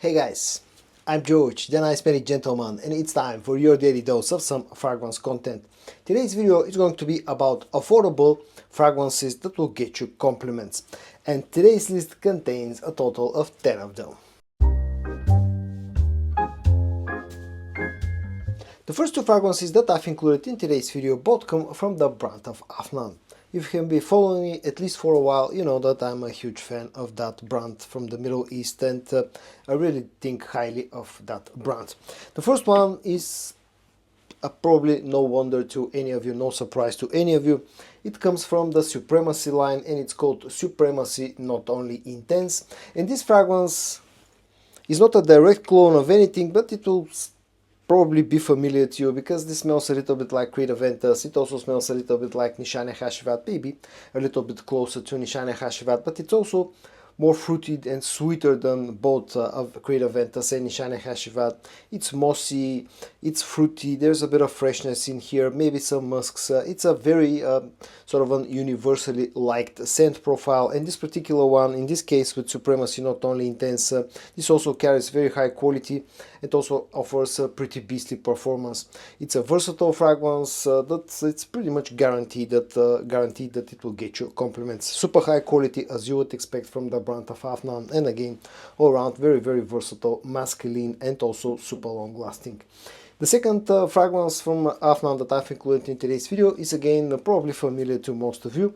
Hey guys, I'm George, the nice merry gentleman, and it's time for your daily dose of some fragrance content. Today's video is going to be about affordable fragrances that will get you compliments, and today's list contains a total of 10 of them. The first two fragrances that I've included in today's video both come from the brand of Afnan. If you have been following me at least for a while, you know that I'm a huge fan of that brand from the Middle East, and I really think highly of that brand. The first one is probably no wonder to any of you, no surprise to any of you. It comes from the Supremacy line and it's called Supremacy Not Only Intense. And this fragrance is not a direct clone of anything, but it will probably be familiar to you because this smells a little bit like Creed Aventus. It also smells a little bit like Nishane Hashivat, maybe a little bit closer to Nishane Hashivat, but it's also more fruity and sweeter than both of Creed Aventus and Nishane Hashivat. It's mossy, it's fruity, there's a bit of freshness in here, maybe some musks. It's a very sort of an universally liked scent profile, and this particular one, in this case with Supremacy Not Only Intense, this also carries very high quality. It also offers a pretty beastly performance. It's a versatile fragrance it's pretty much guaranteed that it will get you compliments. Super high quality as you would expect from the brand of Afnan, and again all around very versatile, masculine, and also super long lasting. The second fragrance from Afnan that I've included in today's video is again probably familiar to most of you.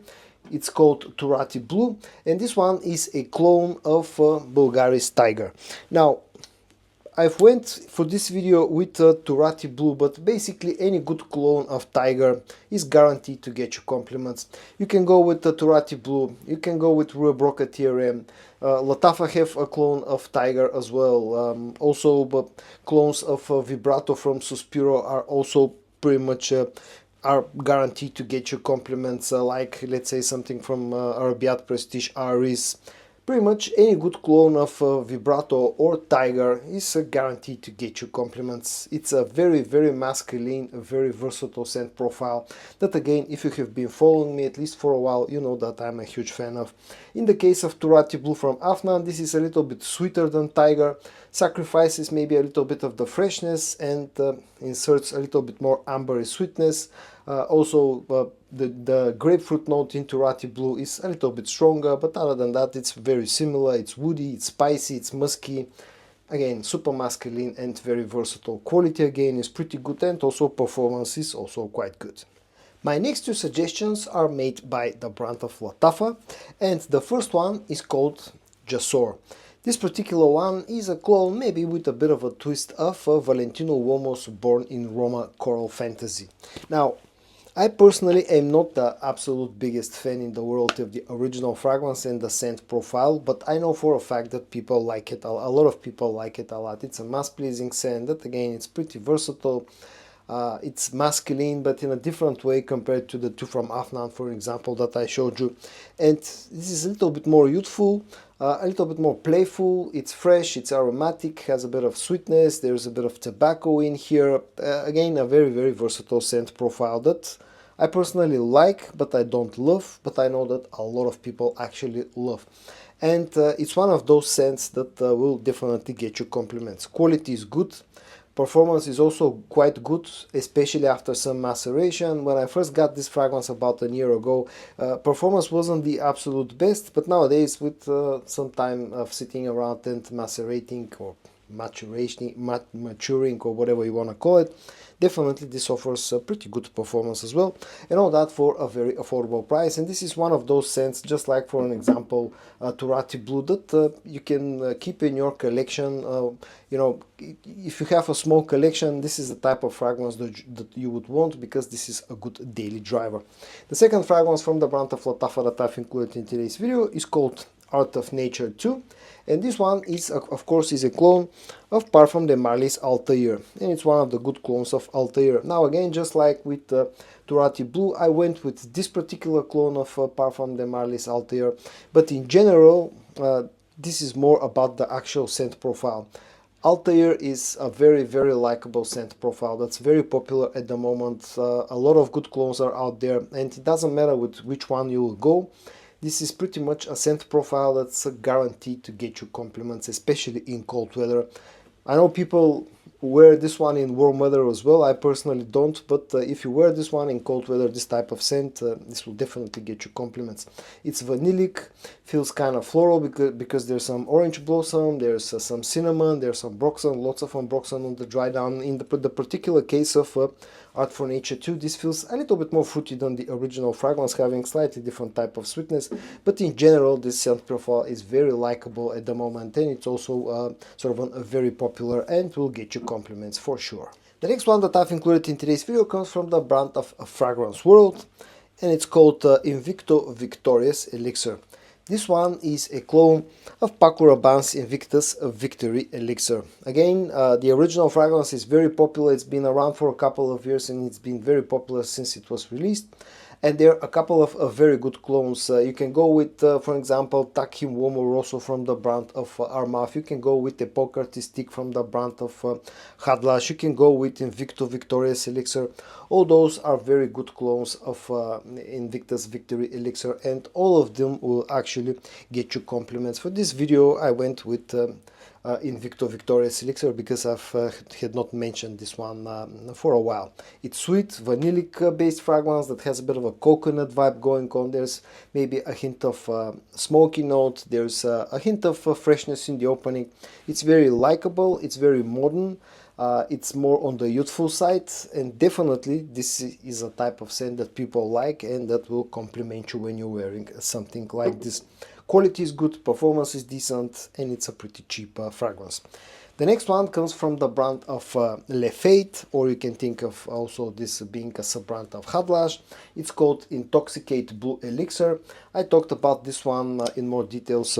It's called Tati Blue, and this one is a clone of Bulgarian Tiger. Now, I've went for this video with Tati Blue, but basically any good clone of Tiger is guaranteed to get you compliments. You can go with Tati Blue, you can go with Rue Broca TRM. Latafa have a clone of Tiger as well. Also, clones of Vibrato from Suspiro are also pretty much are guaranteed to get you compliments, like let's say something from Arabiat Prestige Aris. Pretty much any good clone of Vibrato or Tiger is guaranteed to get you compliments. It's a very masculine, very versatile scent profile that, again, if you have been following me at least for a while, you know that I'm a huge fan of. In the case of Tati Blue from Afnan, this is a little bit sweeter than Tiger, sacrifices maybe a little bit of the freshness and inserts a little bit more ambery sweetness. The grapefruit note in Tati Blue is a little bit stronger, but other than that it's very similar. It's woody, it's spicy, it's musky. Again, super masculine and very versatile. Quality again is pretty good, and also performance is also quite good. My next two suggestions are made by the brand of Latafa, and the first one is called Jasur. This particular one is a clone, maybe with a bit of a twist, of Valentino Uomo's Born in Roma Coral Fantasy. Now, I personally am not the absolute biggest fan in the world of the original fragrance and the scent profile, but I know for a fact that people like it, a lot of people like it a lot. It's a mass-pleasing scent that, again, it's pretty versatile. It's masculine, but in a different way compared to the two from Afnan, for example, that I showed you. And this is a little bit more youthful, a little bit more playful. It's fresh, it's aromatic, has a bit of sweetness, there's a bit of tobacco in here. Again, a very versatile scent profile that I personally like, but I don't love, but I know that a lot of people actually love. And it's one of those scents that will definitely get you compliments. Quality is good. Performance is also quite good, especially after some maceration. When I first got this fragrance about a year ago, performance wasn't the absolute best, but nowadays with some time of sitting around and macerating or maturing or whatever you want to call it, definitely this offers a pretty good performance as well, and all that for a very affordable price. And this is one of those scents, just like for an example Tati Blue, that you can keep in your collection. You know, if you have a small collection, this is the type of fragrance that you would want, because this is a good daily driver. The second fragrance from the brand of Latafa that I've included in today's video is called Art of Nature 2, and this one is of course is a clone of Parfum de Marly's Altair, and it's one of the good clones of Altair. Now again, just like with Tati Blue, I went with this particular clone of Parfum de Marly's Altair, but in general this is more about the actual scent profile. Altair is a very likable scent profile that's very popular at the moment. A lot of good clones are out there, and it doesn't matter with which one you will go. This is pretty much a scent profile that's guaranteed to get you compliments, especially in cold weather. I know people wear this one in warm weather as well. I personally don't, but if you wear this one in cold weather, this type of scent, this will definitely get you compliments. It's vanillic, feels kind of floral because there's some orange blossom, there's some cinnamon, there's some broxon, lots of broxon on the dry down. In the particular case of Art for Nature 2, this feels a little bit more fruity than the original fragrance, having slightly different type of sweetness, but in general this scent profile is very likable at the moment, and it's also sort of a very popular and will get you compliments for sure. The next one that I've included in today's video comes from the brand of Fragrance World, and it's called Invicta Victorious Elixir. This one is a clone of Paco Rabanne's Invicta's Victory Elixir. Again, the original fragrance is very popular. It's been around for a couple of years and it's been very popular since it was released. And there are a couple of very good clones. You can go with, for example, Takim Uomo Rosso from the brand of Armaf. You can go with the Epoch Artistique from the brand of Hadlash. You can go with Invicta Victorious Elixir. All those are very good clones of Invicta's Victory Elixir, and all of them will actually get you compliments. For this video, I went with Invicta Victorious Elixir because I've had not mentioned this one for a while. It's sweet, vanillic based fragrance that has a bit of a coconut vibe going on. There's maybe a hint of smoky note. There's a hint of freshness in the opening. It's very likable. It's very modern. It's more on the youthful side, and definitely this is a type of scent that people like and that will compliment you when you're wearing something like this. Quality is good, performance is decent, and it's a pretty cheap fragrance. The next one comes from the brand of Le Fate, or you can think of also this being a sub-brand of Hadlash. It's called Intoxicate Blue Elixir. I talked about this one in more details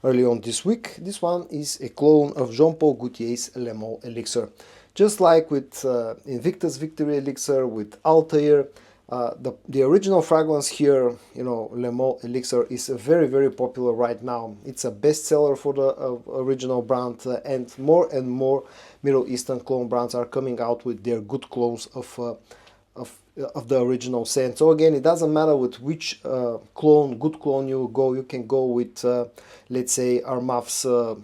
early on this week. This one is a clone of Jean-Paul Gaultier's Le Male Elixir. Just like with Invicta's Victory Elixir, with Altair, the original fragrance here, you know, Le Male Elixir, is very, very popular right now. It's a bestseller for the original brand, and more Middle Eastern clone brands are coming out with their good clones of the original scent. So again, it doesn't matter with which good clone you go. You can go with, let's say, Armaf's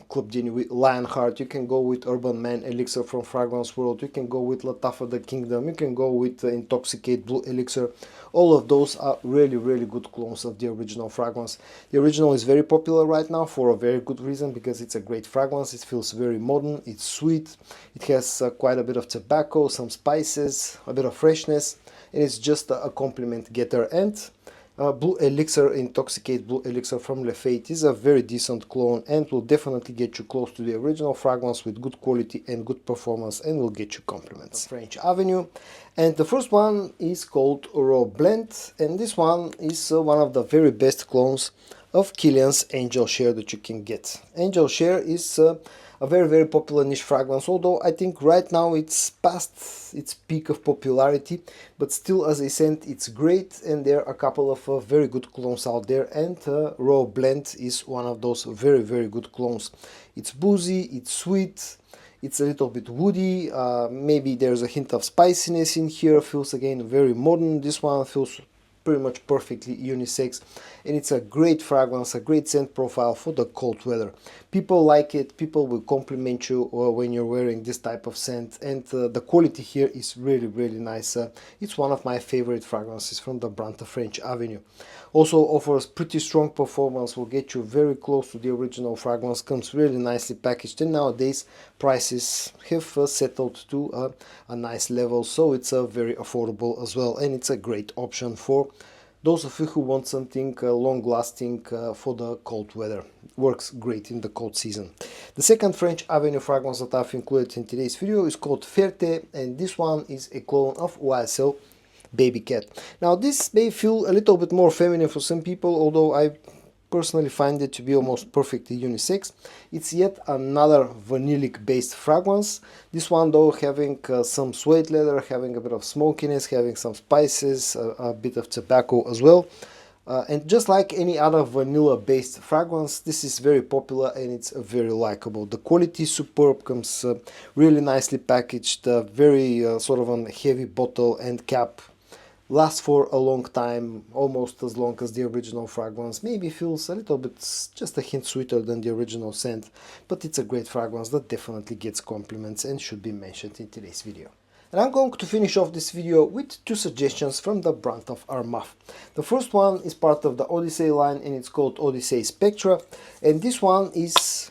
Club de Nuit Lionheart. You can go with Urban Man Elixir from Fragrance World. You can go with Lattafa the Kingdom. You can go with Intoxicate Blue Elixir. All of those are really, really good clones of the original fragrance. The original is very popular right now for a very good reason, because it's a great fragrance. It feels very modern. It's sweet. It has quite a bit of tobacco, some spices, a bit of freshness, and it's just a compliment getter. And Blue Elixir, Intoxicate Blue Elixir from Le Fate, is a very decent clone and will definitely get you close to the original fragrance with good quality and good performance, and will get you compliments. French Avenue. And the first one is called Raw Blend, and this one is one of the very best clones of Kilian's Angel Share that you can get. Angel Share is a very, very popular niche fragrance, although I think right now it's past its peak of popularity, but still as a scent it's great, and there are a couple of very good clones out there, and Raw Blend is one of those very, very good clones. It's boozy, it's sweet, it's a little bit woody, maybe there's a hint of spiciness in here, feels again very modern. This one feels pretty much perfectly unisex, and it's a great fragrance, a great scent profile for the cold weather. People like it, people will compliment you when you're wearing this type of scent, and the quality here is really, really nice. It's one of my favorite fragrances from the brand of French Avenue. Also offers pretty strong performance, will get you very close to the original fragrance, comes really nicely packaged, and nowadays prices have settled to a nice level, so it's very affordable as well, and it's a great option for those of you who want something long-lasting for the cold weather. Works great in the cold season. The second French Avenue fragrance that I've included in today's video is called Ferte, and this one is a clone of YSL Baby Cat. Now this may feel a little bit more feminine for some people, although I personally find it to be almost perfectly unisex. It's yet another vanillic based fragrance. This one though having some suede leather, having a bit of smokiness, having some spices, a bit of tobacco as well. And just like any other vanilla based fragrance, this is very popular and it's very likable. The quality is superb, comes really nicely packaged, very sort of a heavy bottle and cap. lasts for a long time, almost as long as the original fragrance. Maybe feels a little bit, just a hint sweeter than the original scent, but it's a great fragrance that definitely gets compliments and should be mentioned in today's video. And I'm going to finish off this video with two suggestions from the brand of Armaf. The first one is part of the Odisay line and it's called Odisay Spectra, and this one is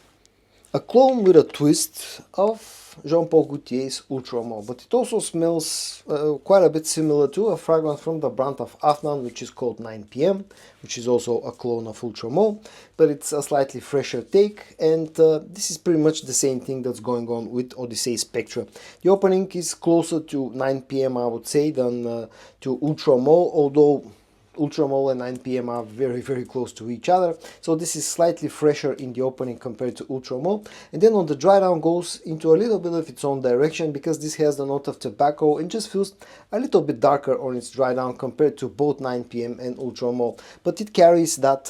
a clone with a twist of Jean-Paul Gaultier's Ultra Mauve, but it also smells quite a bit similar to a fragrance from the brand of Afnan, which is called 9pm, which is also a clone of Ultra Mauve, but it's a slightly fresher take, and this is pretty much the same thing that's going on with Odisay Spectra. The opening is closer to 9pm, I would say, than to Ultra Mauve, although Ultra Mauve and 9pm are very close to each other, so this is slightly fresher in the opening compared to Ultra Mauve, and then on the dry down goes into a little bit of its own direction because this has the note of tobacco and just feels a little bit darker on its dry down compared to both 9pm and Ultra Mauve, but it carries that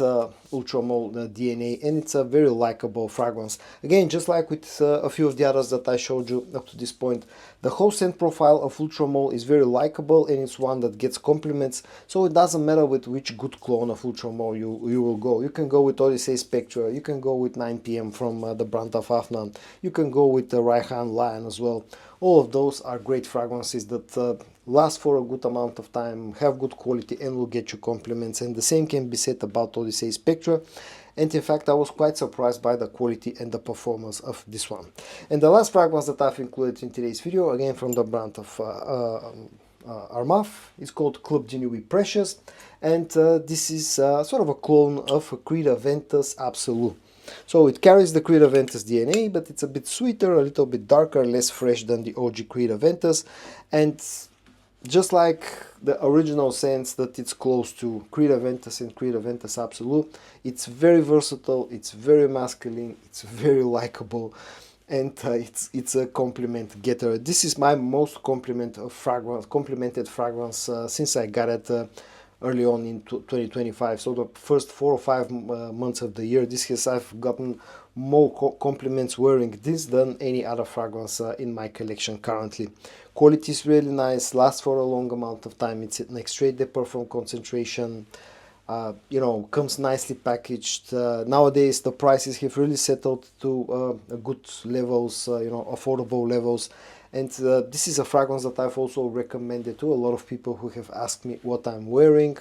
Ultra Mauve DNA, and it's a very likable fragrance. Again, just like with a few of the others that I showed you up to this point, the whole scent profile of Ultra Mauve is very likable, and it's one that gets compliments, so it doesn't matter with which good clone of Ultra Mauve you will go. You can go with Odisay Spectra, you can go with 9pm from the brand of Afnan, you can go with the Rayhaan line as well. All of those are great fragrances that last for a good amount of time, have good quality, and will get you compliments, and the same can be said about Odisay Spectra. And in fact, I was quite surprised by the quality and the performance of this one. And the last fragrance that I've included in today's video, again from the brand of Armaf, is called Club de Nuit Precious, and this is sort of a clone of Creed Aventus Absolute. So it carries the Creed Aventus DNA, but it's a bit sweeter, a little bit darker, less fresh than the OG Creed Aventus, and just like the original scents that it's close to Creed Aventus and Creed Aventus Absolute, it's very versatile, it's very masculine, it's very likable, and it's a compliment getter. This is my most complimented fragrance since I got it early on in 2025. So the first 4 or 5 months of the year, I've gotten more compliments wearing this than any other fragrance in my collection currently. Quality is really nice, lasts for a long amount of time. It's an extrait de parfum concentration. You know, comes nicely packaged. Nowadays the prices have really settled to good levels, you know, affordable levels. And this is a fragrance that I've also recommended to a lot of people who have asked me what I'm wearing,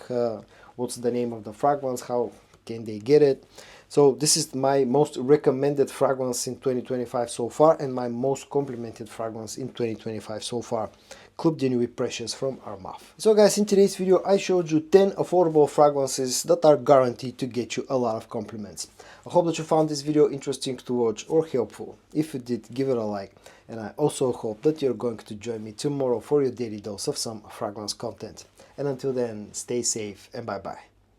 what's the name of the fragrance, how can they get it. So this is my most recommended fragrance in 2025 so far, and my most complimented fragrance in 2025 so far. Club de Nuit Precious from Armaf. So guys, in today's video I showed you 10 affordable fragrances that are guaranteed to get you a lot of compliments. I hope that you found this video interesting to watch or helpful. If you did, give it a like, and I also hope that you're going to join me tomorrow for your daily dose of some fragrance content. And until then, stay safe and bye bye.